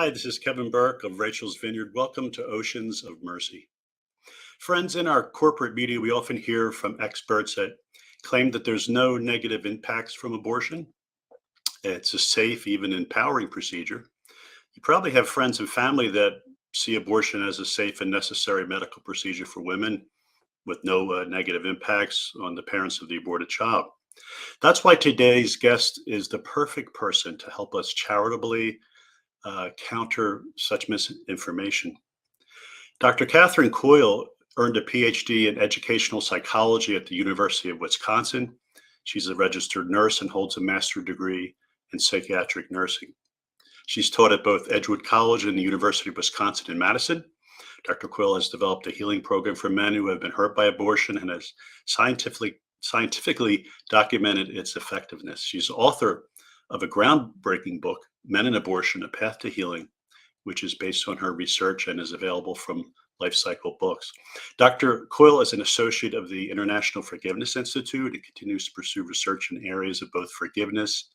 Hi, this is Kevin Burke of Rachel's Vineyard. Welcome to Oceans of Mercy. Friends, in our corporate media, we often hear from experts that claim that there's no negative impacts from abortion. It's a safe, even empowering procedure. You probably have friends and family that see abortion as a safe and necessary medical procedure for women with no negative impacts on the parents of the aborted child. That's why today's guest is the perfect person to help us charitably counter such misinformation. Dr. Catherine Coyle earned a PhD in educational psychology at the University of Wisconsin. She's a registered nurse and holds a master's degree in psychiatric nursing. She's taught at both Edgewood College and the University of Wisconsin in Madison. Dr. Coyle has developed a healing program for men who have been hurt by abortion and has scientifically documented its effectiveness. She's author of a groundbreaking book, Men and Abortion: A Path to Healing, which is based on her research and is available from Life Cycle Books. Dr. Coyle is an associate of the International Forgiveness Institute and continues to pursue research in areas of both forgiveness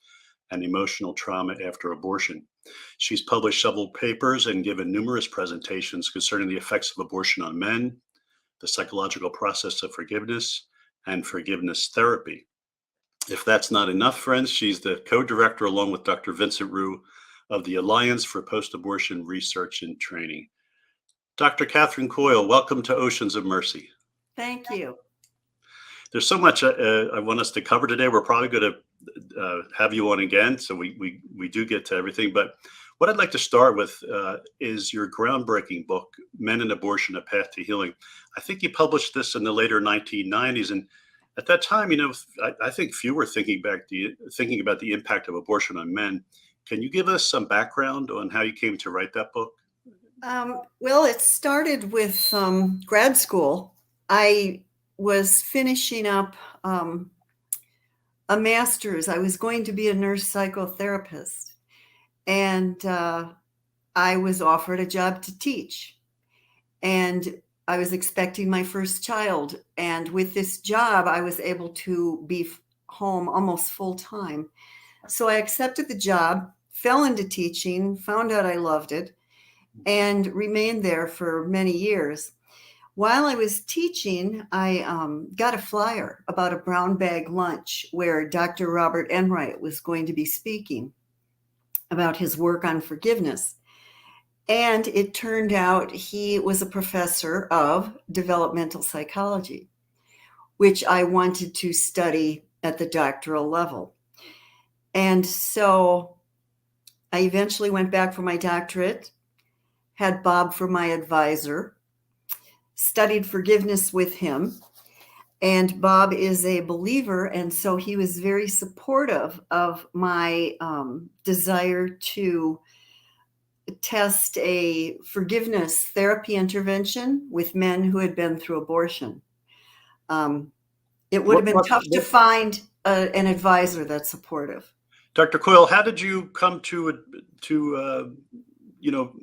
and emotional trauma after abortion. She's published several papers and given numerous presentations concerning the effects of abortion on men, the psychological process of forgiveness, and forgiveness therapy. If that's not enough, friends, she's the co-director, along with Dr. Vincent Rue, of the Alliance for Post-Abortion Research and Training. Dr. Catherine Coyle, welcome to Oceans of Mercy. Thank you. There's so much I want us to cover today. We're probably going to have you on again, so we do get to everything. But what I'd like to start with is your groundbreaking book, Men and Abortion: A Path to Healing. I think you published this in the later 1990s, and at that time, I think few were thinking about the impact of abortion on men. Can you give us some background on how you came to write that book? Well, it started with grad school. I was finishing up a master's. I was going to be a nurse psychotherapist, and I was offered a job to teach. And I was expecting my first child. And with this job, I was able to be home almost full time. So I accepted the job, fell into teaching, found out I loved it, and remained there for many years. While I was teaching, I got a flyer about a brown bag lunch where Dr. Robert Enright was going to be speaking about his work on forgiveness. And it turned out he was a professor of developmental psychology, which I wanted to study at the doctoral level. And so I eventually went back for my doctorate, had Bob for my advisor, studied forgiveness with him. And Bob is a believer, and so he was very supportive of my desire to test a forgiveness therapy intervention with men who had been through abortion. It would have been tough to find an advisor that's supportive. Dr. Coyle, how did you come to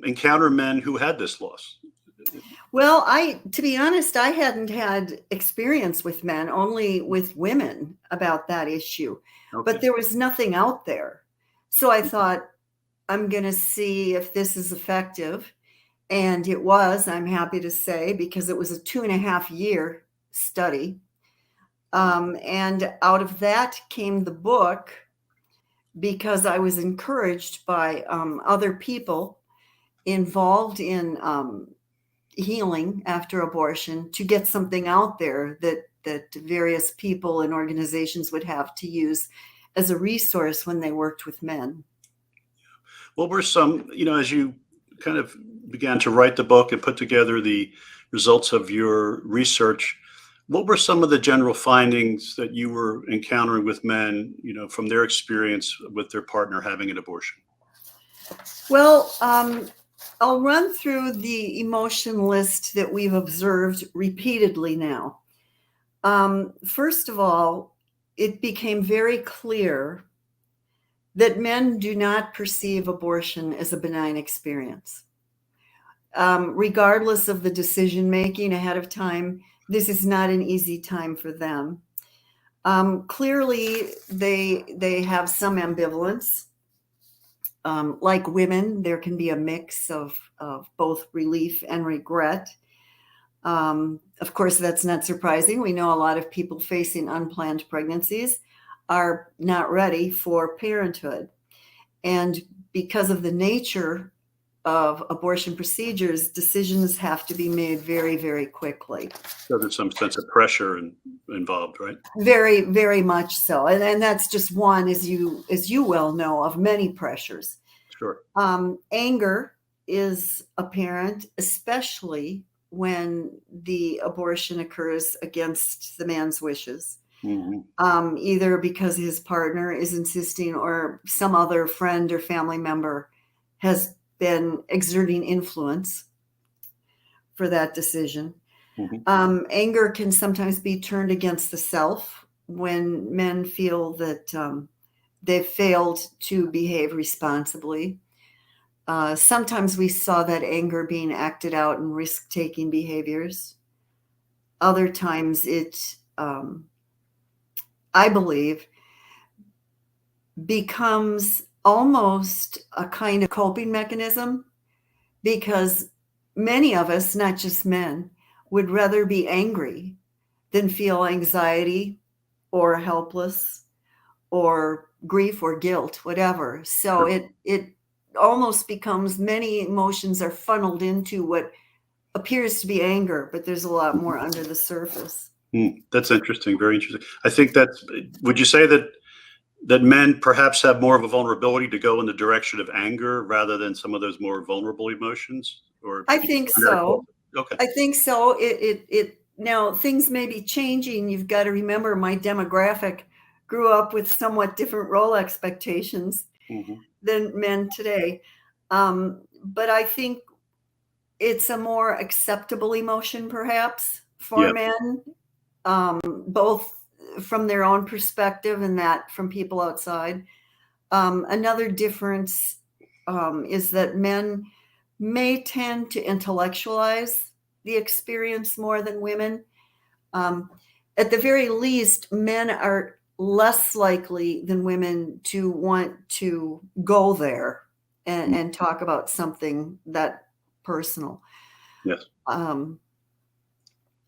encounter men who had this loss? Well, to be honest, I hadn't had experience with men, only with women about that issue. Okay. But there was nothing out there. So I thought, I'm going to see if this is effective. And it was, I'm happy to say, because it was a 2.5-year study. And out of that came the book, because I was encouraged by other people involved in healing after abortion to get something out there that various people and organizations would have to use as a resource when they worked with men. What were some, as you kind of began to write the book and put together the results of your research, what were some of the general findings that you were encountering with men, from their experience with their partner having an abortion? Well, I'll run through the emotion list that we've observed repeatedly now. First of all, it became very clear that men do not perceive abortion as a benign experience. Regardless of the decision-making ahead of time, this is not an easy time for them. Clearly, they have some ambivalence. Like women, there can be a mix of both relief and regret. Of course, that's not surprising. We know a lot of people facing unplanned pregnancies are not ready for parenthood. And because of the nature of abortion procedures, decisions have to be made very, very quickly. So there's some sense of pressure involved, right? Very, very much so. And that's just one, as you well know, of many pressures. Sure. Anger is apparent, especially when the abortion occurs against the man's wishes. Mm-hmm. Either because his partner is insisting or some other friend or family member has been exerting influence for that decision. Mm-hmm. Anger can sometimes be turned against the self when men feel that they've failed to behave responsibly. Sometimes we saw that anger being acted out in risk-taking behaviors. Other times it, I believe, becomes almost a kind of coping mechanism, because many of us, not just men, would rather be angry than feel anxiety or helpless or grief or guilt, whatever. So Sure. it almost becomes, many emotions are funneled into what appears to be anger, but there's a lot more under the surface. That's interesting. Very interesting. I think would you say that men perhaps have more of a vulnerability to go in the direction of anger rather than some of those more vulnerable emotions? Or I would you think find that so. okay. I think so. It now things may be changing. You've got to remember, my demographic grew up with somewhat different role expectations Mm-hmm. than men today. But I think it's a more acceptable emotion, perhaps, for Yeah. men, both from their own perspective and that from people outside. Another difference is that men may tend to intellectualize the experience more than women. Um, at the very least, men are less likely than women to want to go there and talk about something that personal. Yes.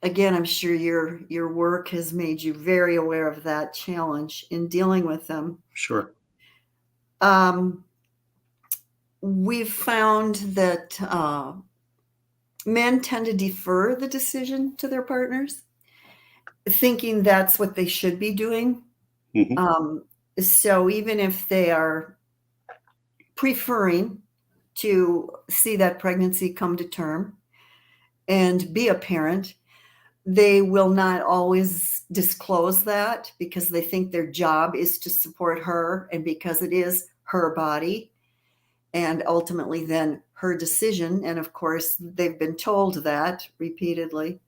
Again, I'm sure your work has made you very aware of that challenge in dealing with them. Sure. We've found that men tend to defer the decision to their partners, thinking that's what they should be doing. Mm-hmm. So even if they are preferring to see that pregnancy come to term and be a parent, they will not always disclose that, because they think their job is to support her, and because it is her body and ultimately then her decision. And of course, they've been told that repeatedly.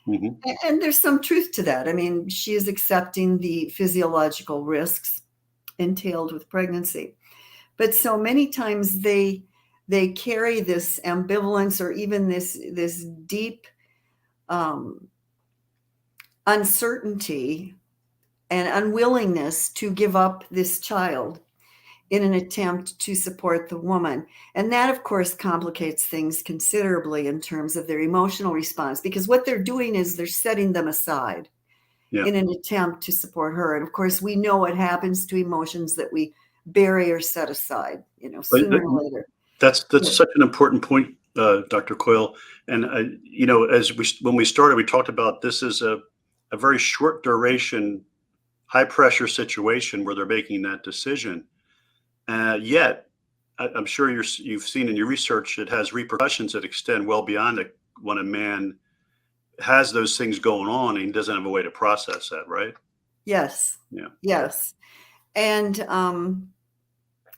Mm-hmm. And there's some truth to that. I mean, she is accepting the physiological risks entailed with pregnancy. But so many times they carry this ambivalence, or even this deep uncertainty and unwillingness to give up this child in an attempt to support the woman. And that, of course, complicates things considerably in terms of their emotional response, because what they're doing is they're setting them aside Yeah. in an attempt to support her. And of course, we know what happens to emotions that we bury or set aside, But sooner or later. that's Yeah. such an important point, Dr. Coyle. And when we started, we talked about this is a very short duration, high pressure situation where they're making that decision. Yet, I'm sure you've seen in your research, it has repercussions that extend well beyond when a man has those things going on and he doesn't have a way to process that, right? Yes. Yeah. Yes. And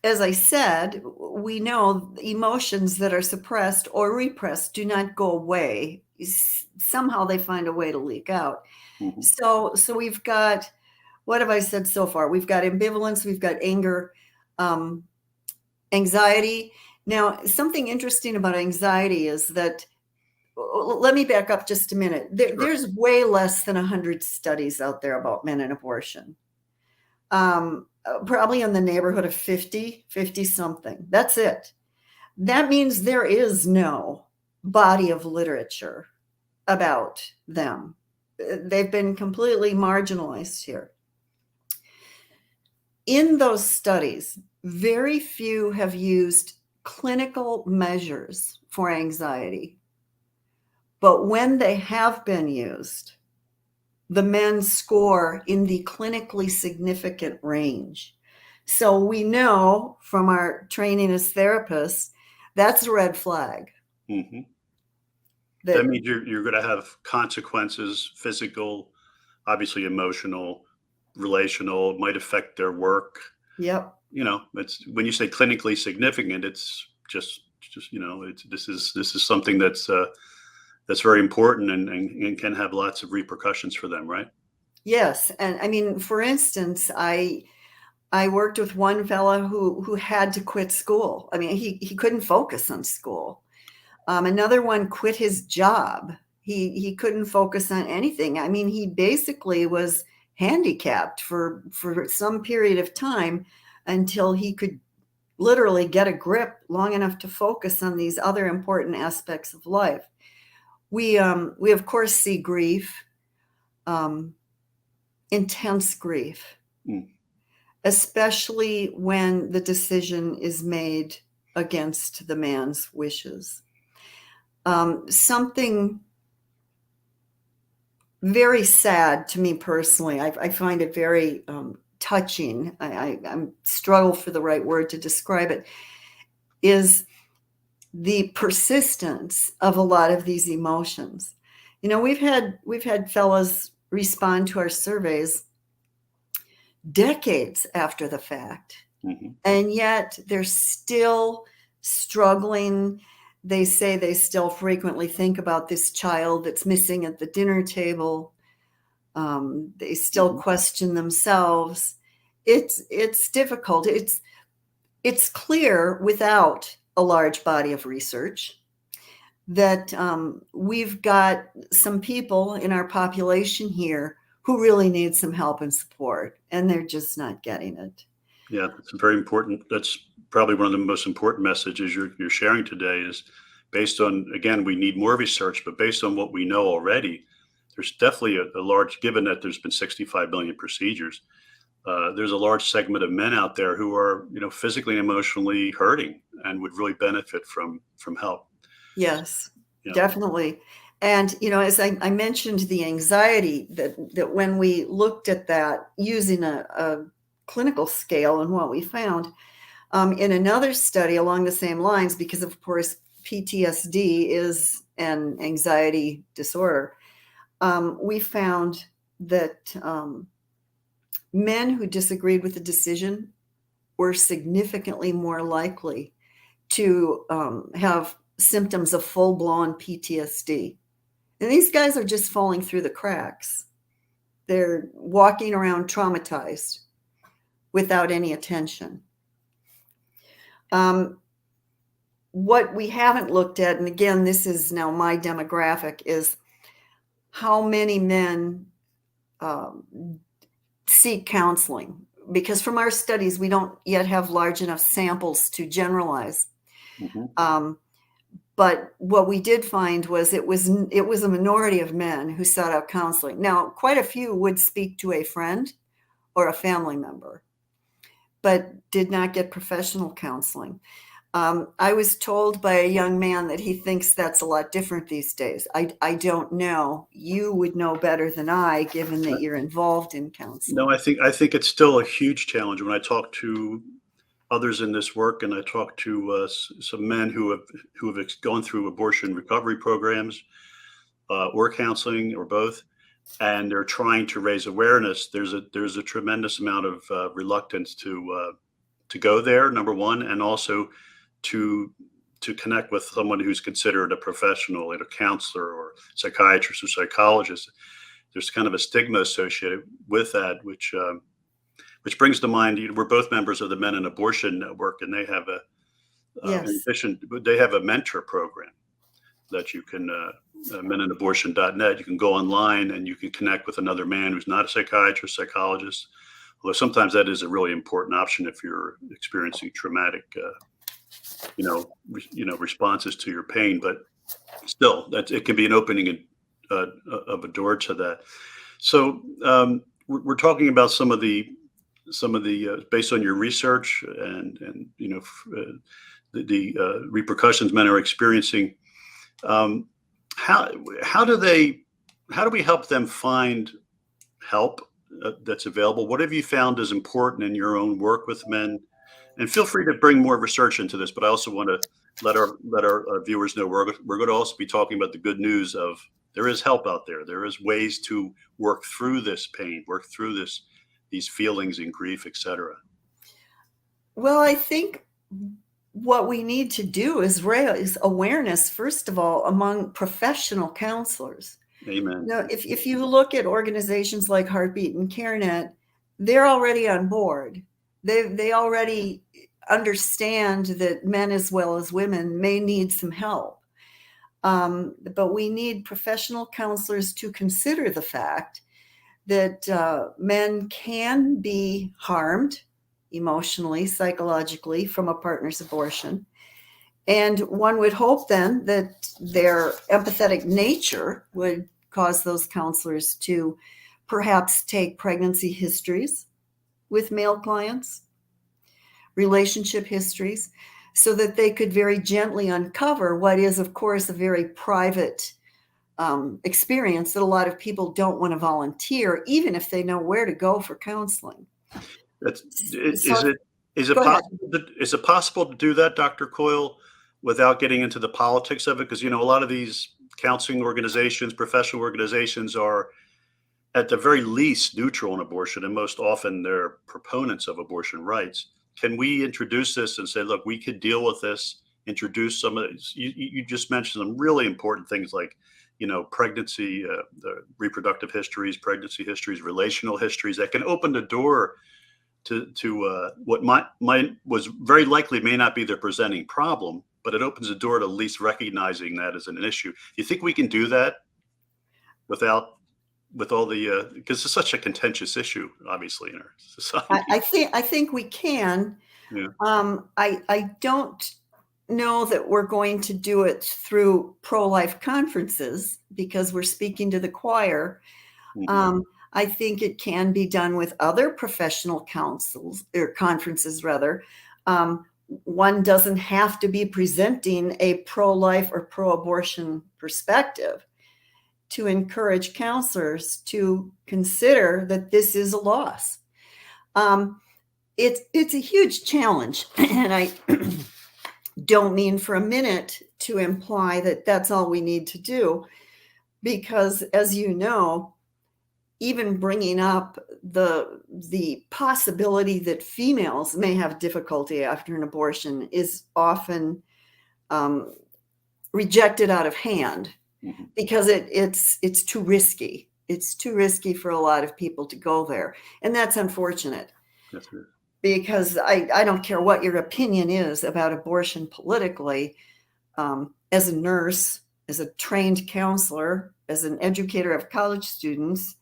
as I said, we know emotions that are suppressed or repressed do not go away. Somehow they find a way to leak out. Mm-hmm. So we've got, what have I said so far? We've got ambivalence, we've got anger, anxiety. Now, something interesting about anxiety is that, let me back up just a minute. Sure. There's way less than 100 studies out there about men and abortion. Probably in the neighborhood of 50 something. That's it. That means there is no body of literature about them. They've been completely marginalized here. In those studies, very few have used clinical measures for anxiety. But when they have been used, the men score in the clinically significant range. So we know from our training as therapists, that's a red flag. Hmm. That, That means you're going to have consequences, physical, obviously emotional, relational, might affect their work. yep, It's when you say clinically significant, it's just this is something that's very important and can have lots of repercussions for them, right? yes. And I mean, for instance, I worked with one fellow who had to quit school. I mean, he couldn't focus on school. Another one quit his job. He couldn't focus on anything. I mean, he basically was handicapped for some period of time until he could literally get a grip long enough to focus on these other important aspects of life. We of course see grief, um, intense grief, Mm. especially when the decision is made against the man's wishes. Something very sad to me personally. I find it very touching. I struggle for the right word to describe it. Is the persistence of a lot of these emotions. We've had fellows respond to our surveys decades after the fact, Hmm. and yet they're still struggling. They say they still frequently think about this child that's missing at the dinner table. They still Hmm. question themselves. It's difficult. It's clear without a large body of research that we've got some people in our population here who really need some help and support, and they're just not getting it. Yeah, that's very important. That's probably one of the most important messages you're sharing today is based on, again, we need more research, but based on what we know already, there's definitely a large, given that there's been 65 million procedures, there's a large segment of men out there who are, physically and emotionally hurting and would really benefit from help. Yes, Yeah. definitely. And as I mentioned, the anxiety that when we looked at that using a clinical scale and what we found, in another study along the same lines, because of course PTSD is an anxiety disorder, we found that men who disagreed with the decision were significantly more likely to have symptoms of full-blown PTSD. And these guys are just falling through the cracks. They're walking around traumatized without any attention. What we haven't looked at, and again, this is now my demographic, is how many men seek counseling. Because from our studies, we don't yet have large enough samples to generalize. Hmm. But what we did find was it was a minority of men who sought out counseling. Now, quite a few would speak to a friend or a family member, but did not get professional counseling. I was told by a young man that he thinks that's a lot different these days. I don't know. You would know better than I, given that you're involved in No, counseling. I think it's still a huge challenge when I talk to others in this work, and I talk to some men who have gone through abortion recovery programs or counseling or both, and they're trying to raise awareness. There's a tremendous amount of reluctance to go there. Number one, and also to connect with someone who's considered a professional, like a counselor or psychiatrist or psychologist. There's kind of a stigma associated with that, which brings to mind, we're both members of the Men in Abortion Network, and they have in Yes. addition, they have a mentor program that you can, meninabortion.net, you can go online and you can connect with another man who's not a psychiatrist, psychologist, Although sometimes that is a really important option if you're experiencing traumatic, responses to your pain. But still, that it can be an opening uh, of a door to that. So we're talking about some of the based on your research and the repercussions men are experiencing. Um, how how do they how do we help them find help that's available? What have you found is important in your own work with men? And feel free to bring more research into this, but I also want to let our viewers know we're going to also be talking about the good news of there is help out there. There is ways to work through this pain, work through these feelings and grief, etc. Well, I think what we need to do is raise awareness, first of all, among professional counselors. Amen. Now, if you look at organizations like Heartbeat and CareNet, they're already on board. They already understand that men as well as women may need some help. But we need professional counselors to consider the fact that men can be harmed emotionally, psychologically from a partner's abortion. And one would hope then that their empathetic nature would cause those counselors to perhaps take pregnancy histories with male clients, relationship histories, so that they could very gently uncover what is, of course, a very private experience that a lot of people don't want to volunteer, even if they know where to go for counseling. That's So, is it go ahead. possible to do that, Dr. Coyle, without getting into the politics of it? Because a lot of these counseling organizations, professional organizations are at the very least neutral on abortion, and most often they're proponents of abortion rights. Can we introduce this and say, look, we could deal with this, introduce some of these? You just mentioned some really important things like, pregnancy, the reproductive histories, pregnancy histories, relational histories that can open the door to what was very likely may not be their presenting problem, but it opens the door to at least recognizing that as an issue. Do you think we can do that without with all the because it's such a contentious issue, obviously, in our society? I think we can. Yeah. I don't know that we're going to do it through pro-life conferences because we're speaking to the choir. Mhm. I think it can be done with other professional councils or conferences, rather. One doesn't have to be presenting a pro-life or pro-abortion perspective to encourage counselors to consider that this is a loss. It's a huge challenge, and I don't mean for a minute to imply that that's all we need to do, because as you know, even bringing up the possibility that females may have difficulty after an abortion is often rejected out of hand Mhm. because it's too risky. It's too risky for a lot of people to go there, and that's unfortunate. That's it. Because I don't care what your opinion is about abortion politically, as a nurse, as a trained counselor, as an educator of college students,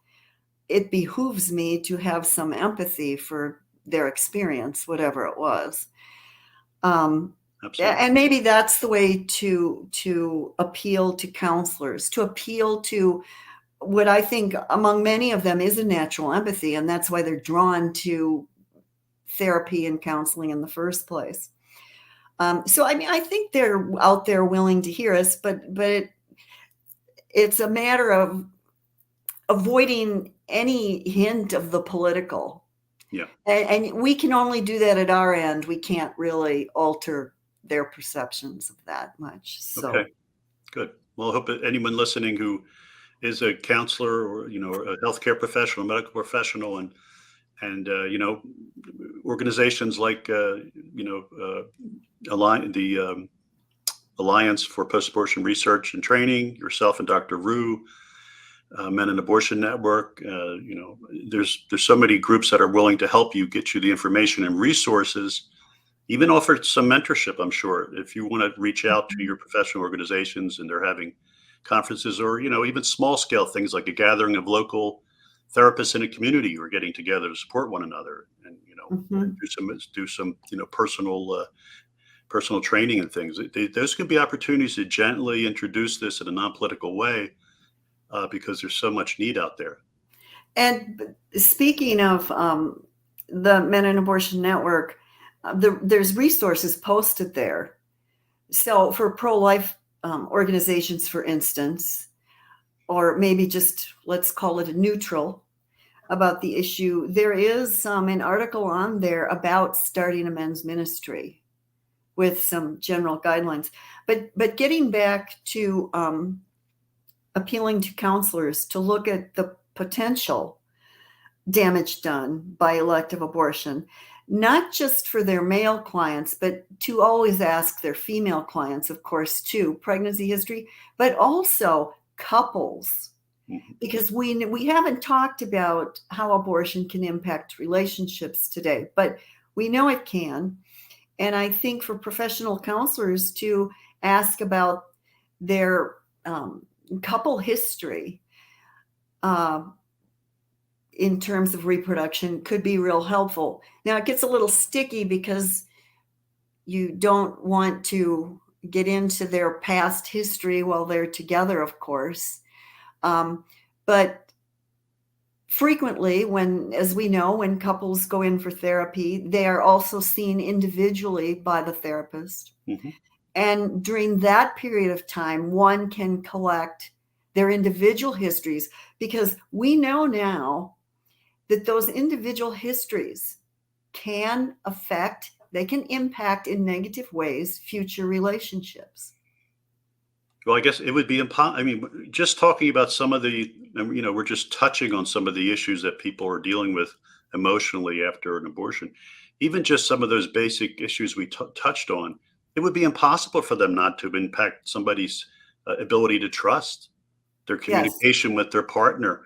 it behooves me to have some empathy for their experience, whatever it was. Absolutely. And maybe that's the way to appeal to counselors, to appeal to what I think among many of them is a natural empathy, and that's why they're drawn to therapy and counseling in the first place. So I mean, I think they're out there willing to hear us, but it's a matter of avoiding any hint of the political. Yeah. And we can only do that at our end. We can't really alter their perceptions of that much. So Okay. Good. Well, I hope that anyone listening who is a counselor or a healthcare professional, medical professional, and organizations like the Alliance for Post-Abortion Research and Training, yourself and Dr. Rue, Men in Abortion Network. There's so many groups that are willing to help you, get you the information and resources, even offer some mentorship. I'm sure if you want to reach out to your professional organizations and they're having conferences or even small scale things like a gathering of local therapists in a community who are getting together to support one another, and Mhm. do some personal training and things. Those could be opportunities to gently introduce this in a non-political way, because there's so much need out there. And speaking of the Men in Abortion Network, there's resources posted there. So for pro-life organizations, for instance, or maybe just let's call it a neutral about the issue, there is an article on there about starting a men's ministry with some general guidelines. But getting back to appealing to counselors to look at the potential damage done by elective abortion, not just for their male clients, but to always ask their female clients, of course, too, pregnancy history, but also couples. Mhm. Because we haven't talked about how abortion can impact relationships today, but we know it can. And I think for professional counselors to ask about their couple history in terms of reproduction could be real helpful. Now, it gets a little sticky because you don't want to get into their past history while they're together, of course. But frequently, as we know, when couples go in for therapy, they are also seen individually by the therapist. Mhm. And during that period of time, one can collect their individual histories, because we know now that those individual histories can impact in negative ways future relationships. Well, I guess it would be I mean, just talking about some of we're just touching on some of the issues that people are dealing with emotionally after an abortion. Even just some of those basic issues we touched on, it would be impossible for them not to impact somebody's ability to trust, their Yes. communication with their partner,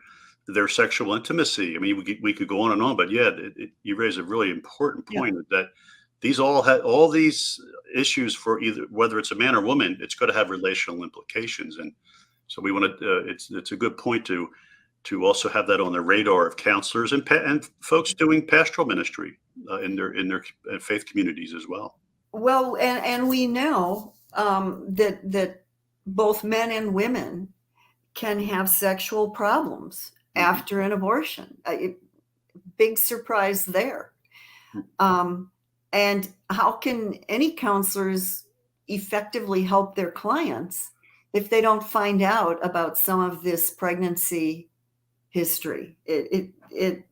their sexual intimacy. I mean, we could go on, but yeah, you raise a really important Yeah. point that all these issues, for either whether it's a man or woman, it's going to have relational implications, and so we want to. It's a good point to also have that on the radar of counselors and folks doing pastoral ministry in their faith communities as well. Well, and we know that both men and women can have sexual problems Mhm. after an abortion. Big surprise there. Um, and how can any counselors effectively help their clients if they don't find out about some of this pregnancy history? It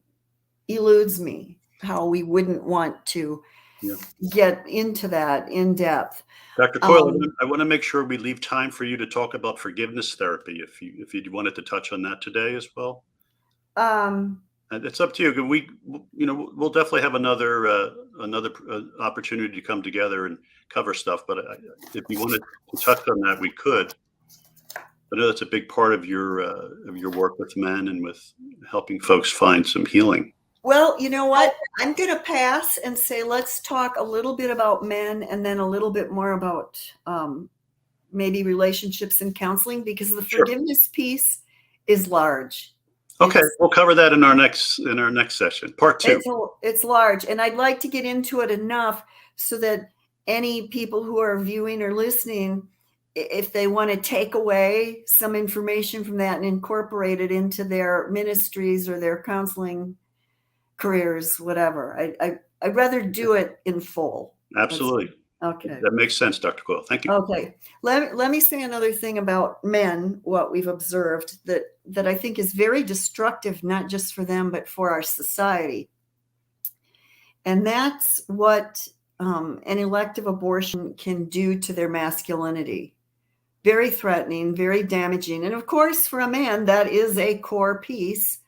eludes me how we wouldn't want to Yeah. get into that in depth. Dr. Coyle, Um, I want to make sure we leave time for you to talk about forgiveness therapy, if you wanted to touch on that today as well. um, And it's up to you. We'll definitely have another opportunity to come together and cover stuff. But if you wanted to touch on that, we could. I know that's a big part of your work with men and with helping folks find some healing. well, you know what? I'm going to pass and say let's talk a little bit about men and then a little bit more about maybe relationships and counseling, because the Sure. forgiveness piece is large. Okay, It's we'll cover that in our next session, part two. it's large, and I'd like to get into it enough so that any people who are viewing or listening, if they want to take away some information from that and incorporate it into their ministries or their counseling careers, whatever, I'd rather do it in full. Absolutely. Okay. That makes sense, Dr. Coyle. Thank you. Okay. Let me say another thing about men, what we've observed that I think is very destructive, not just for them, but for our society. And that's what an elective abortion can do to their masculinity. Very threatening, very damaging. And of course, for a man, that is a core piece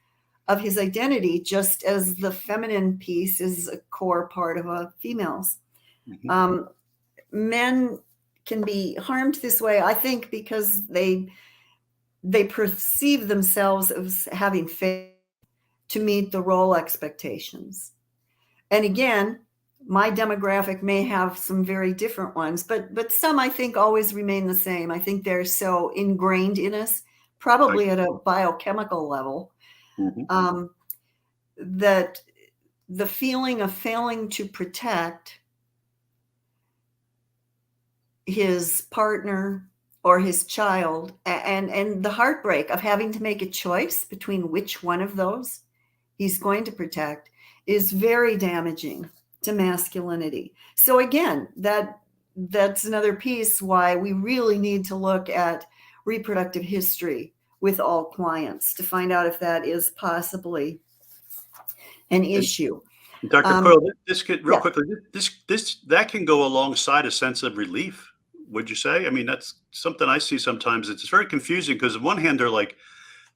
of his identity, just as the feminine piece is a core part of a female's. Mhm. Men can be harmed this way, I think, because they perceive themselves as having failed to meet the role expectations. And again, my demographic may have some very different ones, but some I think always remain the same. I think they're so ingrained in us, I probably at a biochemical level, Mhm. um, that the feeling of failing to protect his partner or his child, and the heartbreak of having to make a choice between which one of those he's going to protect, is very damaging to masculinity. So again, that's another piece why we really need to look at reproductive history with all clients to find out if that is possibly an And issue. Dr. Um, Coyle, this could real yeah, quickly, this that can go alongside a sense of relief, would you say? I mean, that's something I see sometimes. It's very confusing because on one hand, they're like,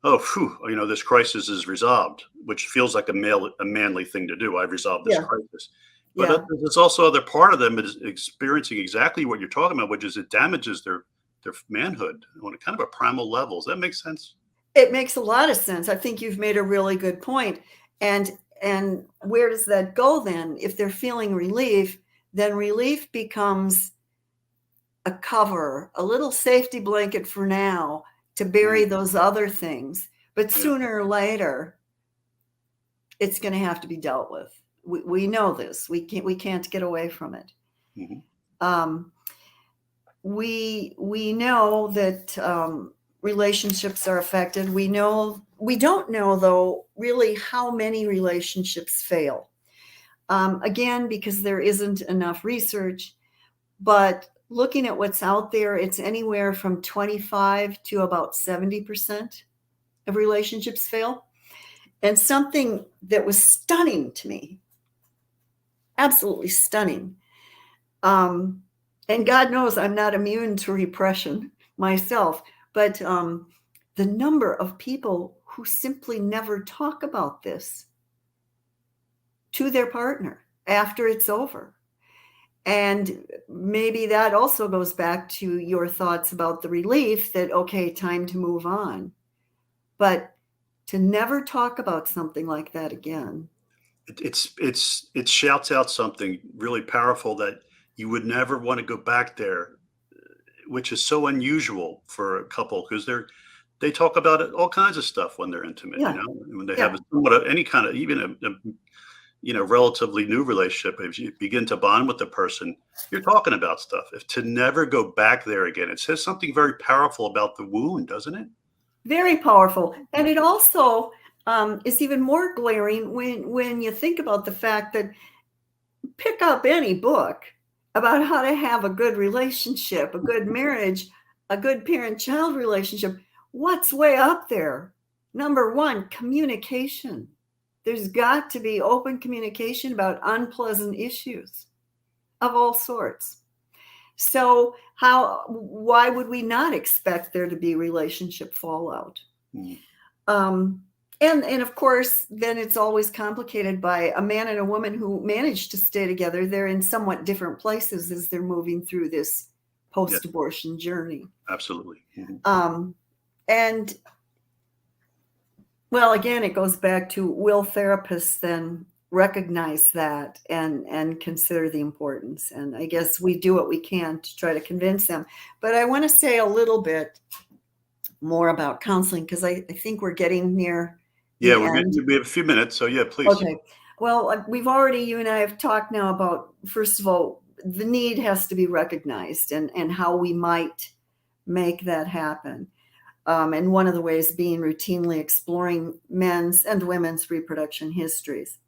oh, phew, this crisis is resolved, which feels like a manly thing to do. I've resolved this yeah, crisis. But yeah. there's also other part of them is experiencing exactly what you're talking about, which is it damages their manhood on a kind of a primal level. Does that make sense? It makes a lot of sense. I think you've made a really good point. And where does that go then? If they're feeling relief, then relief becomes a cover, a little safety blanket for now to bury Mm, those other things. But yeah. sooner or later, it's going to have to be dealt with. We know this. We can't get away from it. Mhm. Um, we know that relationships are affected. We don't know though really how many relationships fail. Again, because there isn't enough research, but looking at what's out there, it's anywhere from 25 to about 70% of relationships fail. And something that was stunning to me, absolutely stunning. Um, and God knows I'm not immune to repression myself, but the number of people who simply never talk about this to their partner after it's over. And maybe that also goes back to your thoughts about the relief that, okay, time to move on. But to never talk about something like that again. It shouts out something really powerful that you would never want to go back there, which is so unusual for a couple because they talk about it, all kinds of stuff when they're intimate, Yeah. when they have Yeah. a, somewhat of any kind of even a relatively new relationship. If you begin to bond with the person, you're talking about stuff. If to never go back there again, it says something very powerful about the wound, doesn't it? Very powerful. And it also is even more glaring when you think about the fact that pick up any book about how to have a good relationship, a good marriage, a good parent-child relationship. What's way up there? Number one, communication. There's got to be open communication about unpleasant issues of all sorts. So why would we not expect there to be relationship fallout? Mm, Um, and of course, then it's always complicated by a man and a woman who manage to stay together. They're in somewhat different places as they're moving through this yeah, post-abortion journey. absolutely. Mhm. Um, and well, again, it goes back to will therapists then recognize that and consider the importance? And I guess we do what we can to try to convince them. But I want to say a little bit more about counseling because I think we're getting near Yeah, the end. we have a few minutes, so yeah, please. Okay. Well, you and I have talked now about, first of all, the need has to be recognized and how we might make that happen. And one of the ways being routinely exploring men's and women's reproduction histories.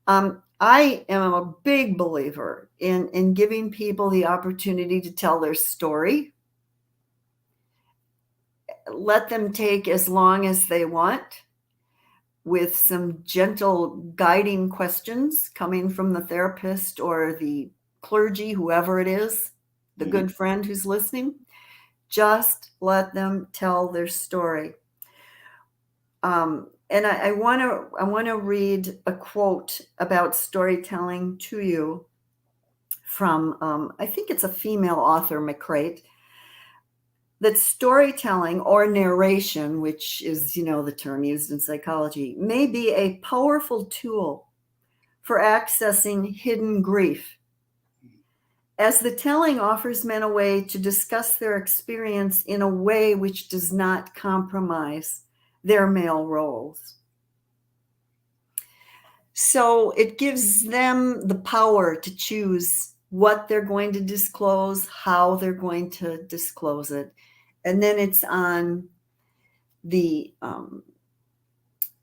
I am a big believer in giving people the opportunity to tell their story. Let them take as long as they want with some gentle guiding questions coming from the therapist or the clergy, whoever it is, the Mhm. good friend who's listening. Just let them tell their story. And I want to read a quote about storytelling to you from I think it's a female author, McCrate, that storytelling or narration, which is the term used in psychology, may be a powerful tool for accessing hidden grief, as the telling offers men a way to discuss their experience in a way which does not compromise their male roles. So it gives them the power to choose what they're going to disclose, how they're going to disclose it. And then the um,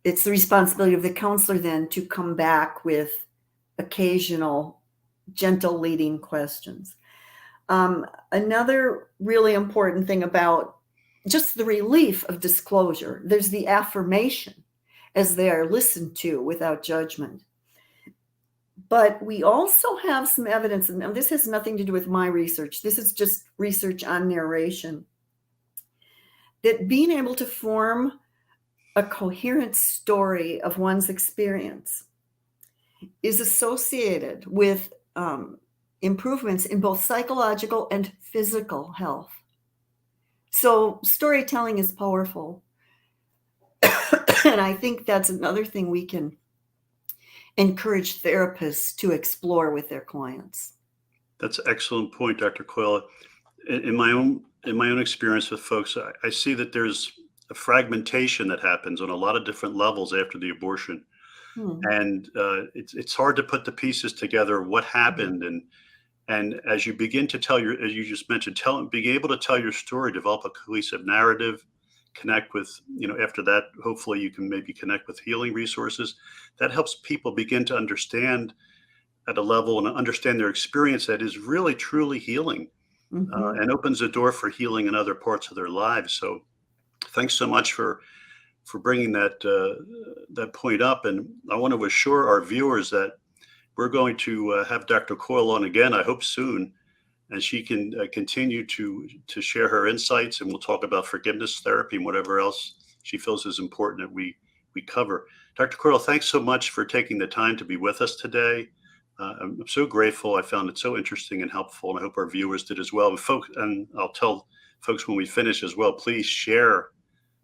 it's the responsibility of the counselor then to come back with occasional gentle leading questions. Another really important thing about just the relief of disclosure, there's the affirmation as they are listened to without judgment. But we also have some evidence, and this has nothing to do with my research, this is just research on narration, that being able to form a coherent story of one's experience is associated with improvements in both psychological and physical health. So storytelling is powerful. And I think that's another thing we can encourage therapists to explore with their clients. That's an excellent point, Dr. Coyle. In my own experience with folks, I see that there's a fragmentation that happens on a lot of different levels after the abortion, Hmm. and it's hard to put the pieces together. What happened, and as you begin to tell your, as you just mentioned, being able to tell your story, develop a cohesive narrative, connect with, after that, hopefully you can maybe connect with healing resources. That helps people begin to understand at a level and understand their experience that is really truly healing, Mm-hmm. and opens the door for healing in other parts of their lives. So thanks so much for bringing that point up. And I want to assure our viewers that we're going to have Dr. Coyle on again, I hope soon, and she can continue to share her insights, and we'll talk about forgiveness therapy and whatever else she feels is important that we cover. Dr. Coyle, thanks so much for taking the time to be with us today. I'm so grateful. I found it so interesting and helpful, and I hope our viewers did as well. And I'll tell folks when we finish as well, please share.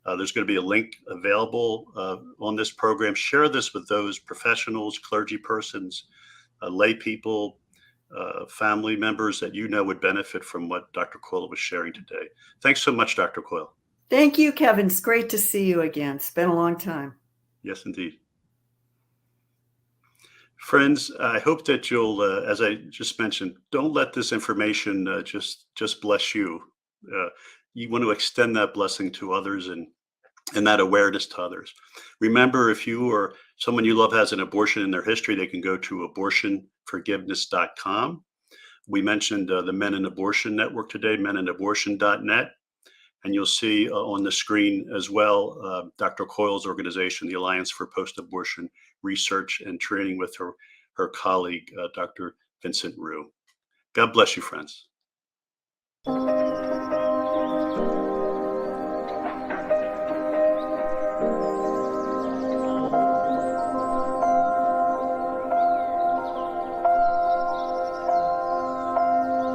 There's going to be a link available on this program. Share this with those professionals, clergy persons, lay people, family members that would benefit from what Dr. Coyle was sharing today. Thanks so much, Dr. Coyle. Thank you, Kevin. It's great to see you again. It's been a long time. Yes, indeed. Friends, I hope that you'll, as I just mentioned, don't let this information just bless you. Uh, you want to extend that blessing to others and that awareness to others. Remember, if you or someone you love has an abortion in their history, they can go to abortionforgiveness.com. We mentioned the Men in Abortion Network today, meninabortion.net. And you'll see on the screen as well Dr. Coyle's organization, the Alliance for Post-Abortion Research and Training, with her colleague, Dr. Vincent Rue. God bless you, friends.